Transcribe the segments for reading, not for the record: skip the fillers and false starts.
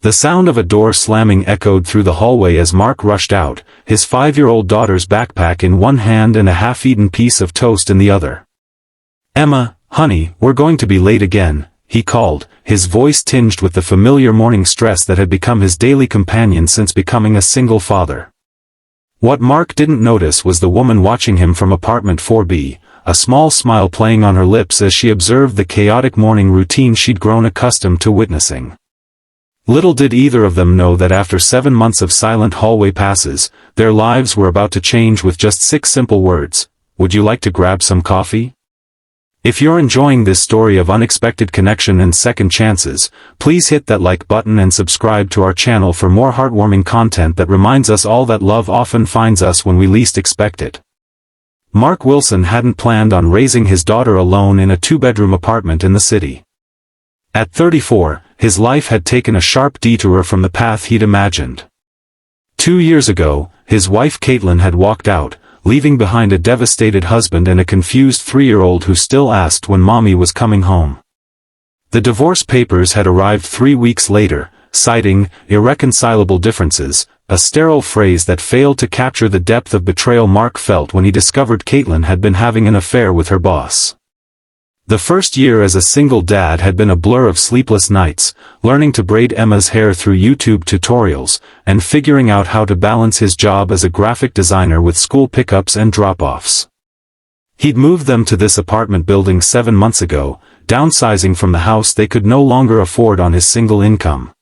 The sound of a door slamming echoed through the hallway as Mark rushed out, his 5-year-old daughter's backpack in one hand and a half-eaten piece of toast in the other. "Emma, honey, we're going to be late again," he called, his voice tinged with the familiar morning stress that had become his daily companion since becoming a single father. What Mark didn't notice was the woman watching him from apartment 4B, a small smile playing on her lips as she observed the chaotic morning routine she'd grown accustomed to witnessing. Little did either of them know that after 7 months of silent hallway passes, their lives were about to change with just 6 simple words. "Would you like to grab some coffee?" If you're enjoying this story of unexpected connection and second chances, please hit that like button and subscribe to our channel for more heartwarming content that reminds us all that love often finds us when we least expect it. Mark Wilson hadn't planned on raising his daughter alone in a 2-bedroom apartment in the city. At 34, his life had taken a sharp detour from the path he'd imagined. 2 years ago, his wife Caitlin had walked out, leaving behind a devastated husband and a confused 3-year-old who still asked when mommy was coming home. The divorce papers had arrived 3 weeks later, citing irreconcilable differences, a sterile phrase that failed to capture the depth of betrayal Mark felt when he discovered Caitlin had been having an affair with her boss. The first year as a single dad had been a blur of sleepless nights, learning to braid Emma's hair through YouTube tutorials, and figuring out how to balance his job as a graphic designer with school pickups and drop-offs. He'd moved them to this apartment building 7 months ago, downsizing from the house they could no longer afford on his single income.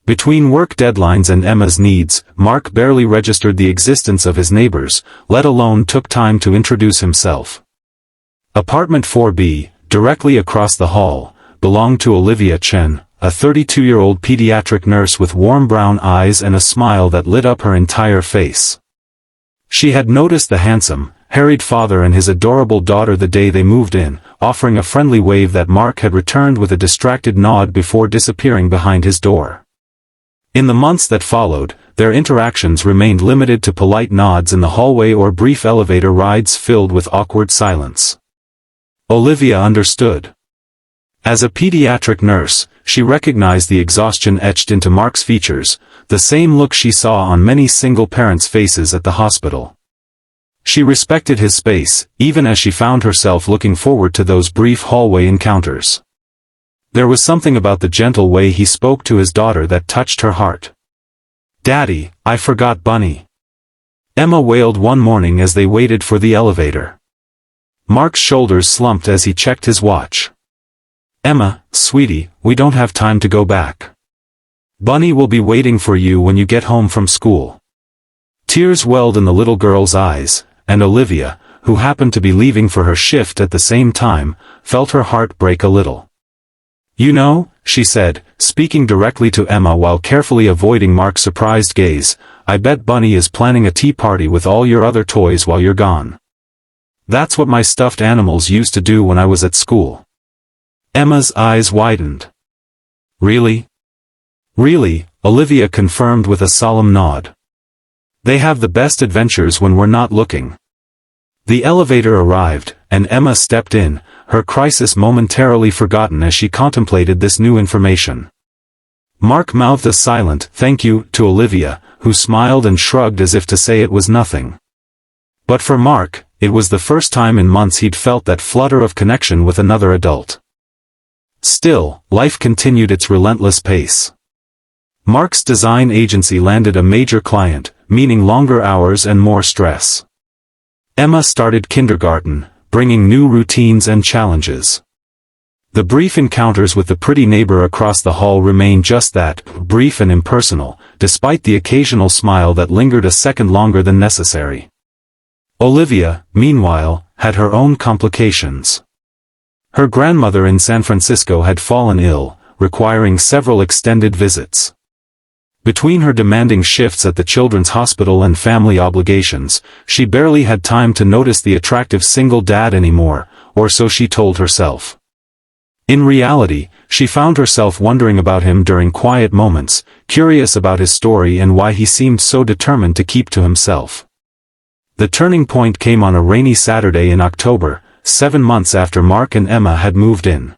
Between work deadlines and Emma's needs, Mark barely registered the existence of his neighbors, let alone took time to introduce himself. Apartment 4B, directly across the hall, belonged to Olivia Chen, a 32-year-old pediatric nurse with warm brown eyes and a smile that lit up her entire face. She had noticed the handsome, harried father and his adorable daughter the day they moved in, offering a friendly wave that Mark had returned with a distracted nod before disappearing behind his door. In the months that followed, their interactions remained limited to polite nods in the hallway or brief elevator rides filled with awkward silence. Olivia understood. As a pediatric nurse, she recognized the exhaustion etched into Mark's features, the same look she saw on many single parents' faces at the hospital. She respected his space, even as she found herself looking forward to those brief hallway encounters. There was something about the gentle way he spoke to his daughter that touched her heart. "Daddy, I forgot Bunny," Emma wailed one morning as they waited for the elevator. Mark's shoulders slumped as he checked his watch. "Emma, sweetie, we don't have time to go back. Bunny will be waiting for you when you get home from school." Tears welled in the little girl's eyes, and Olivia, who happened to be leaving for her shift at the same time, felt her heart break a little. "You know," she said, speaking directly to Emma while carefully avoiding Mark's surprised gaze, "I bet Bunny is planning a tea party with all your other toys while you're gone. That's what my stuffed animals used to do when I was at school." Emma's eyes widened. "Really?" "Really," Olivia confirmed with a solemn nod. "They have the best adventures when we're not looking." The elevator arrived, and Emma stepped in, her crisis momentarily forgotten as she contemplated this new information. Mark mouthed a silent "thank you" to Olivia, who smiled and shrugged as if to say it was nothing. But for Mark, it was the first time in months he'd felt that flutter of connection with another adult. Still, life continued its relentless pace. Mark's design agency landed a major client, meaning longer hours and more stress. Emma started kindergarten, bringing new routines and challenges. The brief encounters with the pretty neighbor across the hall remained just that, brief and impersonal, despite the occasional smile that lingered a second longer than necessary. Olivia, meanwhile, had her own complications. Her grandmother in San Francisco had fallen ill, requiring several extended visits. Between her demanding shifts at the children's hospital and family obligations, she barely had time to notice the attractive single dad anymore, or so she told herself. In reality, she found herself wondering about him during quiet moments, curious about his story and why he seemed so determined to keep to himself. The turning point came on a rainy Saturday in October, 7 months after Mark and Emma had moved in.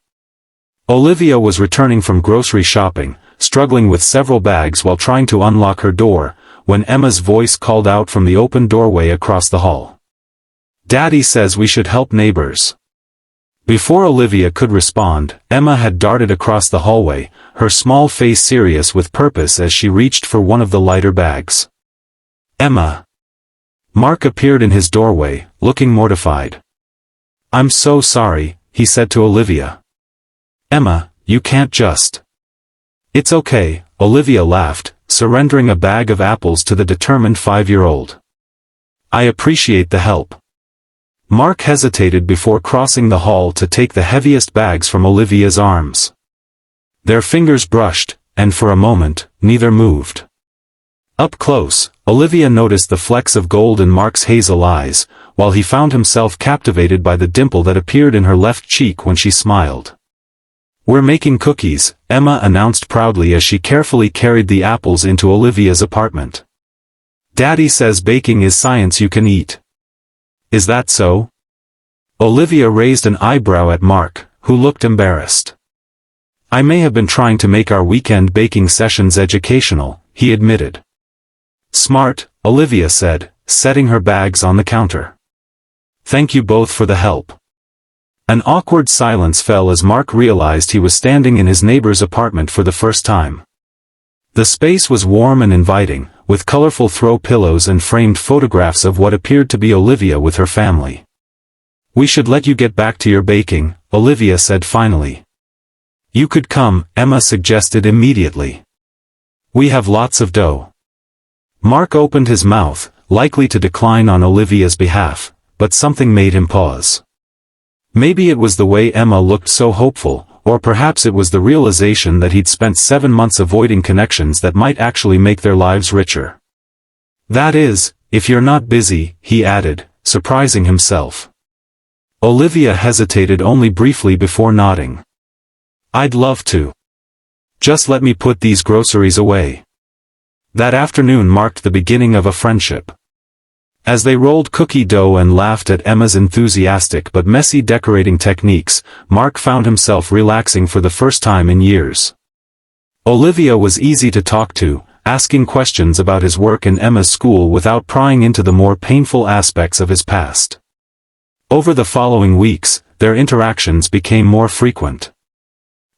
Olivia was returning from grocery shopping, struggling with several bags while trying to unlock her door, when Emma's voice called out from the open doorway across the hall. "Daddy says we should help neighbors." Before Olivia could respond, Emma had darted across the hallway, her small face serious with purpose as she reached for one of the lighter bags. "Emma." Mark appeared in his doorway, looking mortified. "I'm so sorry," he said to Olivia. "Emma, you can't just—" "It's okay," Olivia laughed, surrendering a bag of apples to the determined 5-year-old. "I appreciate the help." Mark hesitated before crossing the hall to take the heaviest bags from Olivia's arms. Their fingers brushed, and for a moment, neither moved. Up close, Olivia noticed the flecks of gold in Mark's hazel eyes, while he found himself captivated by the dimple that appeared in her left cheek when she smiled. "We're making cookies," Emma announced proudly as she carefully carried the apples into Olivia's apartment. "Daddy says baking is science you can eat." "Is that so?" Olivia raised an eyebrow at Mark, who looked embarrassed. "I may have been trying to make our weekend baking sessions educational," he admitted. "Smart," Olivia said, setting her bags on the counter. "Thank you both for the help." An awkward silence fell as Mark realized he was standing in his neighbor's apartment for the first time. The space was warm and inviting, with colorful throw pillows and framed photographs of what appeared to be Olivia with her family. "We should let you get back to your baking," Olivia said finally. "You could come," Emma suggested immediately. "We have lots of dough." Mark opened his mouth, likely to decline on Olivia's behalf, but something made him pause. Maybe it was the way Emma looked so hopeful, or perhaps it was the realization that he'd spent 7 months avoiding connections that might actually make their lives richer. "That is, if you're not busy," he added, surprising himself. Olivia hesitated only briefly before nodding. "I'd love to. Just let me put these groceries away." That afternoon marked the beginning of a friendship. As they rolled cookie dough and laughed at Emma's enthusiastic but messy decorating techniques, Mark found himself relaxing for the first time in years. Olivia was easy to talk to, asking questions about his work in Emma's school without prying into the more painful aspects of his past. Over the following weeks, their interactions became more frequent.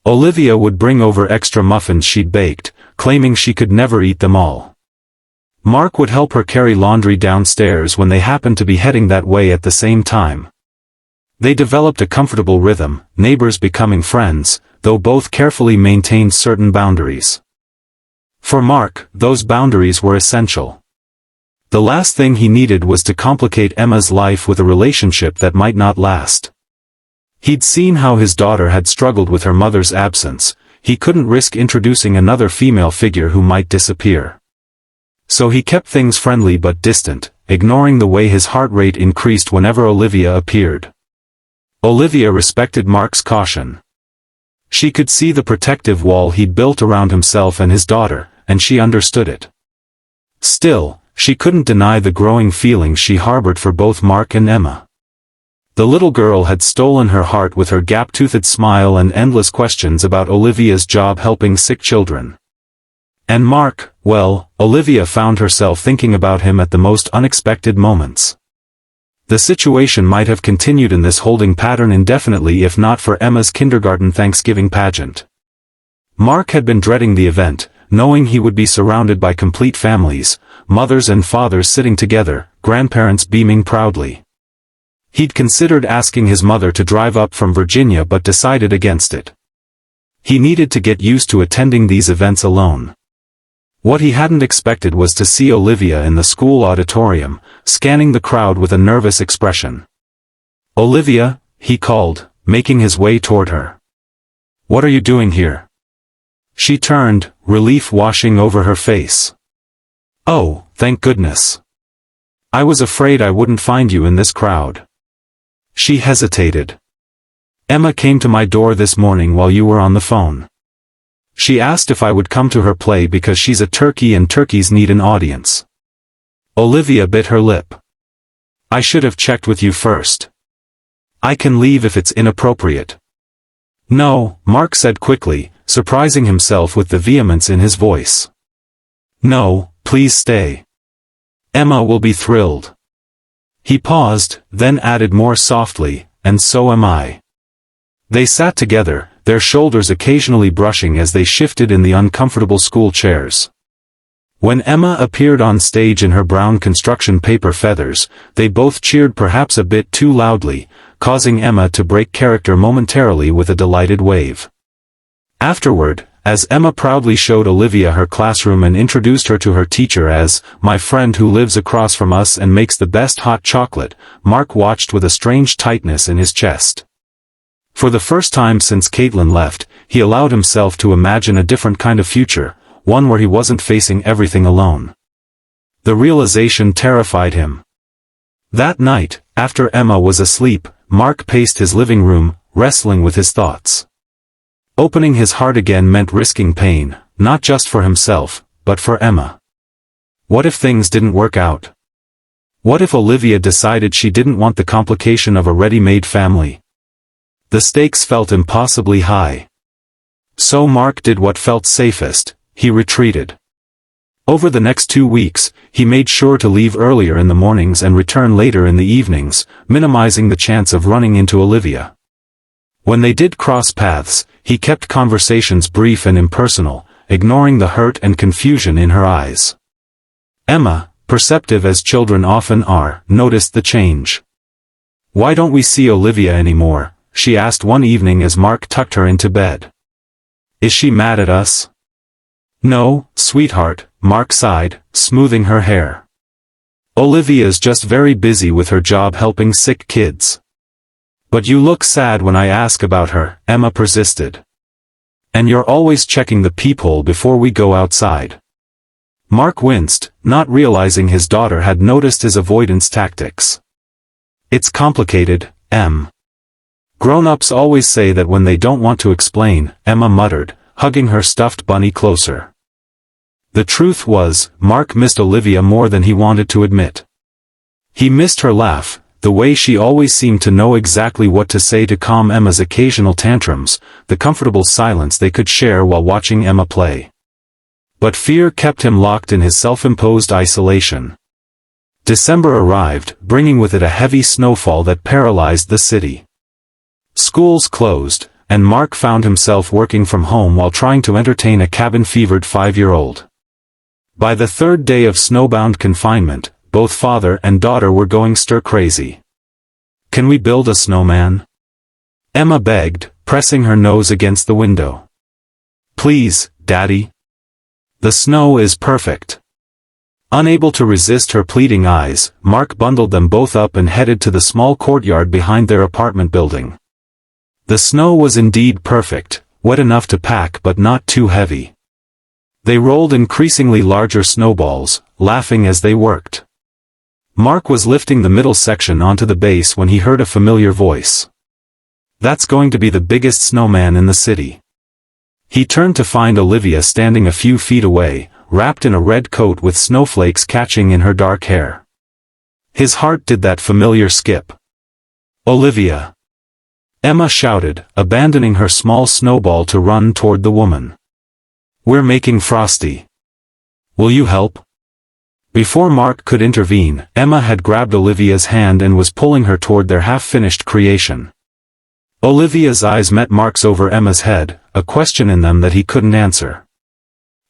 Olivia would bring over extra muffins she'd baked, claiming she could never eat them all. Mark would help her carry laundry downstairs when they happened to be heading that way at the same time. They developed a comfortable rhythm, neighbors becoming friends, though both carefully maintained certain boundaries. For Mark, those boundaries were essential. The last thing he needed was to complicate Emma's life with a relationship that might not last. He'd seen how his daughter had struggled with her mother's absence. He couldn't risk introducing another female figure who might disappear. So he kept things friendly but distant, ignoring the way his heart rate increased whenever Olivia appeared. Olivia respected Mark's caution. She could see the protective wall he'd built around himself and his daughter, and she understood it. Still, she couldn't deny the growing feeling she harbored for both Mark and Emma. The little girl had stolen her heart with her gap-toothed smile and endless questions about Olivia's job helping sick children. And Mark, well, Olivia found herself thinking about him at the most unexpected moments. The situation might have continued in this holding pattern indefinitely if not for Emma's kindergarten Thanksgiving pageant. Mark had been dreading the event, knowing he would be surrounded by complete families, mothers and fathers sitting together, grandparents beaming proudly. He'd considered asking his mother to drive up from Virginia but decided against it. He needed to get used to attending these events alone. What he hadn't expected was to see Olivia in the school auditorium, scanning the crowd with a nervous expression. "Olivia," he called, making his way toward her. "What are you doing here?" She turned, relief washing over her face. "Oh, thank goodness. I was afraid I wouldn't find you in this crowd." She hesitated. "Emma came to my door this morning while you were on the phone. She asked if I would come to her play because she's a turkey and turkeys need an audience." Olivia bit her lip. "I should have checked with you first. I can leave if it's inappropriate." No, Mark said quickly, surprising himself with the vehemence in his voice. No, please stay. Emma will be thrilled. He paused, then added more softly, and so am I. They sat together, their shoulders occasionally brushing as they shifted in the uncomfortable school chairs. When Emma appeared on stage in her brown construction paper feathers, they both cheered perhaps a bit too loudly, causing Emma to break character momentarily with a delighted wave. Afterward, as Emma proudly showed Olivia her classroom and introduced her to her teacher as, "my friend who lives across from us and makes the best hot chocolate," Mark watched with a strange tightness in his chest. For the first time since Caitlin left, he allowed himself to imagine a different kind of future, one where he wasn't facing everything alone. The realization terrified him. That night, after Emma was asleep, Mark paced his living room, wrestling with his thoughts. Opening his heart again meant risking pain, not just for himself, but for Emma. What if things didn't work out? What if Olivia decided she didn't want the complication of a ready-made family? The stakes felt impossibly high. So Mark did what felt safest: he retreated. Over the next 2 weeks, he made sure to leave earlier in the mornings and return later in the evenings, minimizing the chance of running into Olivia. When they did cross paths, he kept conversations brief and impersonal, ignoring the hurt and confusion in her eyes. Emma, perceptive as children often are, noticed the change. "Why don't we see Olivia anymore?" she asked one evening as Mark tucked her into bed. "Is she mad at us?" "No, sweetheart," Mark sighed, smoothing her hair. "Olivia's just very busy with her job helping sick kids." "But you look sad when I ask about her," Emma persisted. "And you're always checking the peephole before we go outside." Mark winced, not realizing his daughter had noticed his avoidance tactics. "It's complicated, Em. Grown-ups always say that when they don't want to explain," Emma muttered, hugging her stuffed bunny closer. The truth was, Mark missed Olivia more than he wanted to admit. He missed her laugh, the way she always seemed to know exactly what to say to calm Emma's occasional tantrums, the comfortable silence they could share while watching Emma play. But fear kept him locked in his self-imposed isolation. December arrived, bringing with it a heavy snowfall that paralyzed the city. Schools closed, and Mark found himself working from home while trying to entertain a cabin-fevered 5-year-old. By the 3rd day of snowbound confinement, both father and daughter were going stir-crazy. "Can we build a snowman?" Emma begged, pressing her nose against the window. "Please, Daddy. The snow is perfect." Unable to resist her pleading eyes, Mark bundled them both up and headed to the small courtyard behind their apartment building. The snow was indeed perfect, wet enough to pack but not too heavy. They rolled increasingly larger snowballs, laughing as they worked. Mark was lifting the middle section onto the base when he heard a familiar voice. "That's going to be the biggest snowman in the city." He turned to find Olivia standing a few feet away, wrapped in a red coat with snowflakes catching in her dark hair. His heart did that familiar skip. "Olivia!" Emma shouted, abandoning her small snowball to run toward the woman. "We're making Frosty. Will you help?" Before Mark could intervene, Emma had grabbed Olivia's hand and was pulling her toward their half-finished creation. Olivia's eyes met Mark's over Emma's head, a question in them that he couldn't answer.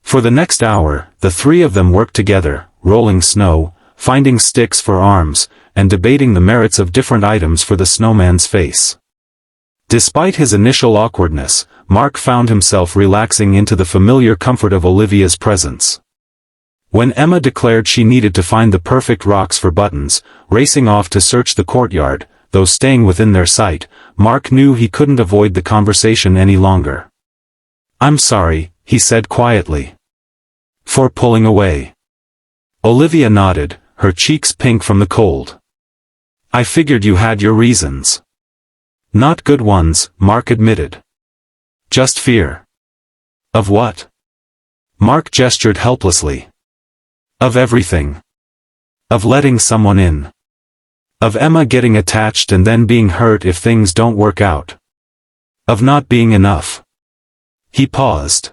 For the next hour, the three of them worked together, rolling snow, finding sticks for arms, and debating the merits of different items for the snowman's face. Despite his initial awkwardness, Mark found himself relaxing into the familiar comfort of Olivia's presence. When Emma declared she needed to find the perfect rocks for buttons, racing off to search the courtyard, though staying within their sight, Mark knew he couldn't avoid the conversation any longer. "I'm sorry," he said quietly. "For pulling away." Olivia nodded, her cheeks pink from the cold. "I figured you had your reasons." "Not good ones," Mark admitted. "Just fear." "Of what?" Mark gestured helplessly. "Of everything. Of letting someone in. Of Emma getting attached and then being hurt if things don't work out. Of not being enough. He paused.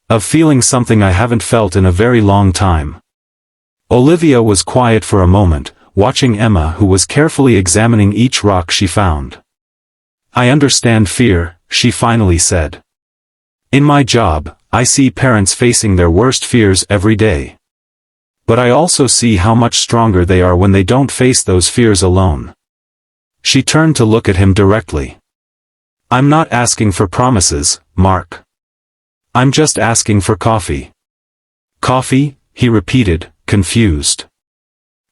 Of feeling something I haven't felt in a very long time. Olivia was quiet for a moment, watching Emma, who was carefully examining each rock she found. I understand fear, she finally said. In my job, I see parents facing their worst fears every day. But I also see how much stronger they are when they don't face those fears alone. She turned to look at him directly. I'm not asking for promises, Mark. I'm just asking for coffee. Coffee? He repeated, confused.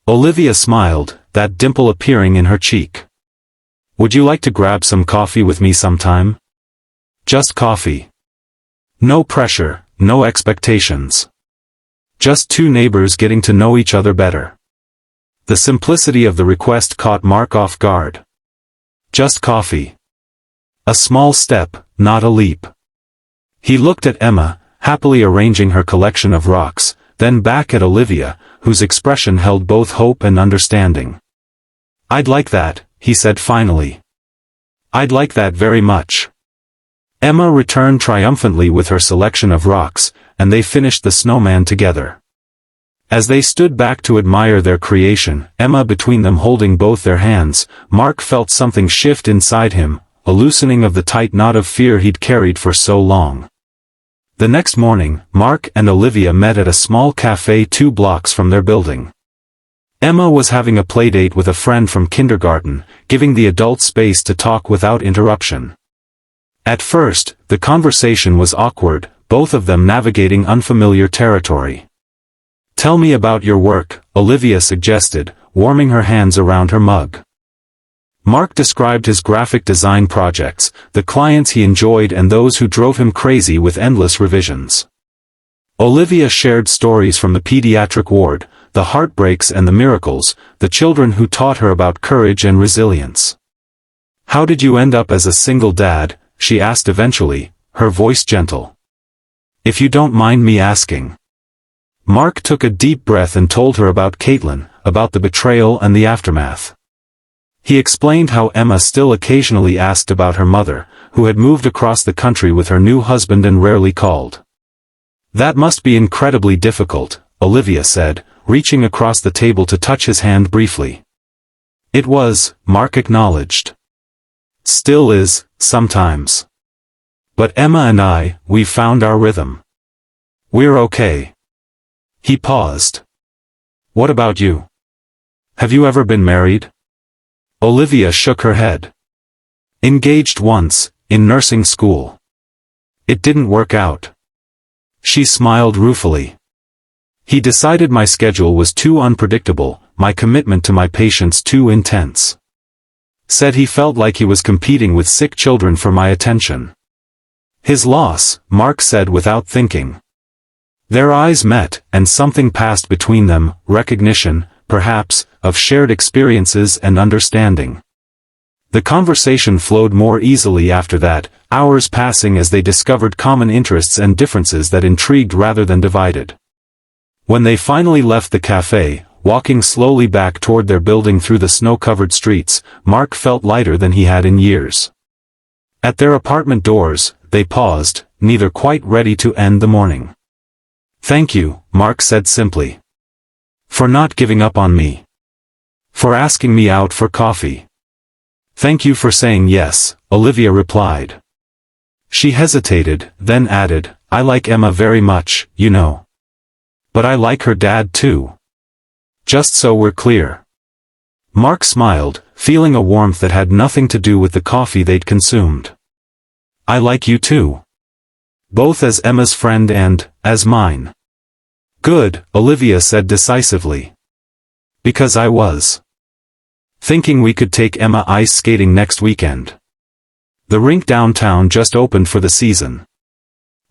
Olivia smiled, that dimple appearing in her cheek. Would you like to grab some coffee with me sometime? Just coffee. No pressure, no expectations. Just two neighbors getting to know each other better. The simplicity of the request caught Mark off guard. Just coffee. A small step, not a leap. He looked at Emma, happily arranging her collection of rocks, then back at Olivia, whose expression held both hope and understanding. I'd like that, he said finally. I'd like that very much. Emma returned triumphantly with her selection of rocks, and they finished the snowman together. As they stood back to admire their creation, Emma between them holding both their hands, Mark felt something shift inside him, a loosening of the tight knot of fear he'd carried for so long. The next morning, Mark and Olivia met at a small cafe 2 blocks from their building. Emma was having a playdate with a friend from kindergarten, giving the adults space to talk without interruption. At first, the conversation was awkward, both of them navigating unfamiliar territory. Tell me about your work, Olivia suggested, warming her hands around her mug. Mark described his graphic design projects, the clients he enjoyed and those who drove him crazy with endless revisions. Olivia shared stories from the pediatric ward, the heartbreaks and the miracles, the children who taught her about courage and resilience. How did you end up as a single dad? She asked eventually, her voice gentle. If you don't mind me asking. Mark took a deep breath and told her about Caitlin, about the betrayal and the aftermath. He explained how Emma still occasionally asked about her mother, who had moved across the country with her new husband and rarely called. That must be incredibly difficult, Olivia said, reaching across the table to touch his hand briefly. It was, Mark acknowledged. Still is, sometimes. But Emma and we've found our rhythm. We're okay. He paused. What about you? Have you ever been married? Olivia shook her head. Engaged once, in nursing school. It didn't work out. She smiled ruefully. He decided my schedule was too unpredictable, my commitment to my patients too intense. Said he felt like he was competing with sick children for my attention. His loss, Mark said without thinking. Their eyes met, and something passed between them, recognition, perhaps, of shared experiences and understanding. The conversation flowed more easily after that, hours passing as they discovered common interests and differences that intrigued rather than divided. When they finally left the cafe, walking slowly back toward their building through the snow-covered streets, Mark felt lighter than he had in years. At their apartment doors, they paused, neither quite ready to end the morning. Thank you, Mark said simply. For not giving up on me. For asking me out for coffee. Thank you for saying yes, Olivia replied. She hesitated, then added, I like Emma very much, you know. But I like her dad too. Just so we're clear. Mark smiled, feeling a warmth that had nothing to do with the coffee they'd consumed. I like you too. Both as Emma's friend and, as mine. Good, Olivia said decisively. Because I was thinking we could take Emma ice skating next weekend. The rink downtown just opened for the season.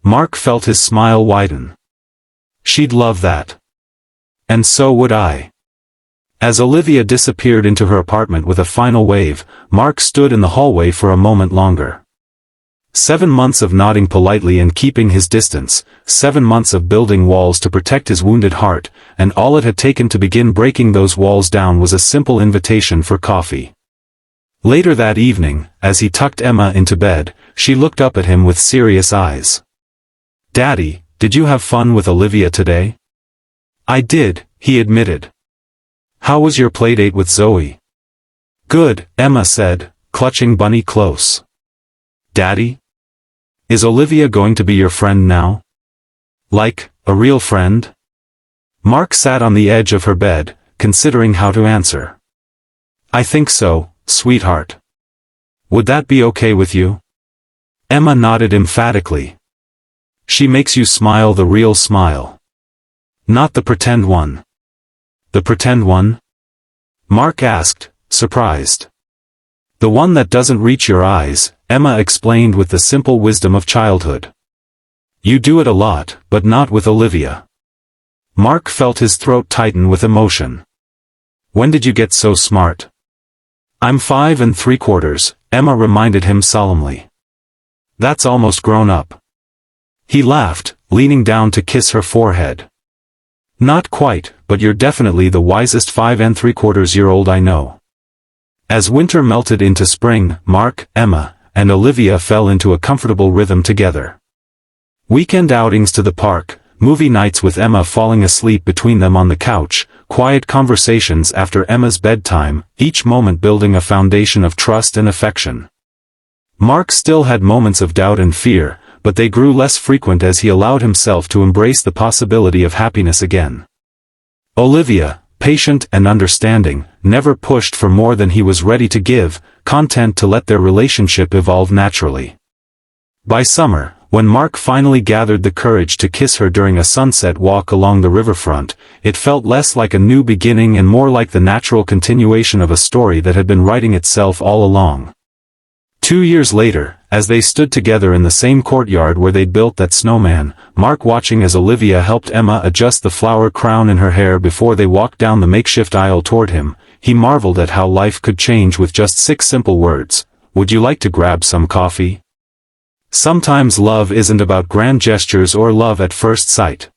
Mark felt his smile widen. She'd love that. And so would I. As Olivia disappeared into her apartment with a final wave, Mark stood in the hallway for a moment longer. 7 months of nodding politely and keeping his distance, 7 months of building walls to protect his wounded heart, and all it had taken to begin breaking those walls down was a simple invitation for coffee. Later that evening, as he tucked Emma into bed, she looked up at him with serious eyes. "Daddy, did you have fun with Olivia today?" "I did," he admitted. "How was your playdate with Zoe?" "Good," Emma said, clutching Bunny close. "Daddy? Is Olivia going to be your friend now? Like, a real friend?" Mark sat on the edge of her bed, considering how to answer. "I think so, sweetheart. Would that be okay with you?" Emma nodded emphatically. "She makes you smile the real smile. Not the pretend one." "The pretend one?" Mark asked, surprised. "The one that doesn't reach your eyes," Emma explained with the simple wisdom of childhood. "You do it a lot, but not with Olivia." Mark felt his throat tighten with emotion. "When did you get so smart?" "I'm 5 3/4, Emma reminded him solemnly. "That's almost grown up." He laughed, leaning down to kiss her forehead. "Not quite, but you're definitely the wisest 5 3/4-year-old I know." As winter melted into spring, Mark, Emma, and Olivia fell into a comfortable rhythm together. Weekend outings to the park, movie nights with Emma falling asleep between them on the couch, quiet conversations after Emma's bedtime, each moment building a foundation of trust and affection. Mark still had moments of doubt and fear, but they grew less frequent as he allowed himself to embrace the possibility of happiness again. Olivia, patient and understanding, never pushed for more than he was ready to give, content to let their relationship evolve naturally. By summer, when Mark finally gathered the courage to kiss her during a sunset walk along the riverfront, it felt less like a new beginning and more like the natural continuation of a story that had been writing itself all along. 2 years later, as they stood together in the same courtyard where they'd built that snowman, Mark watching as Olivia helped Emma adjust the flower crown in her hair before they walked down the makeshift aisle toward him, he marveled at how life could change with just 6 simple words. "Would you like to grab some coffee?" Sometimes love isn't about grand gestures or love at first sight.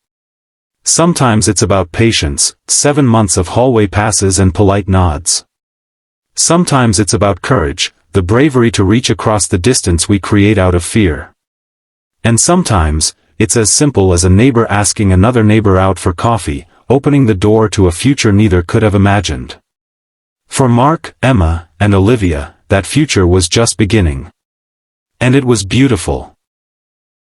Sometimes it's about patience, 7 months of hallway passes and polite nods. Sometimes it's about courage, the bravery to reach across the distance we create out of fear. And sometimes, it's as simple as a neighbor asking another neighbor out for coffee, opening the door to a future neither could have imagined. For Mark, Emma, and Olivia, that future was just beginning. And it was beautiful.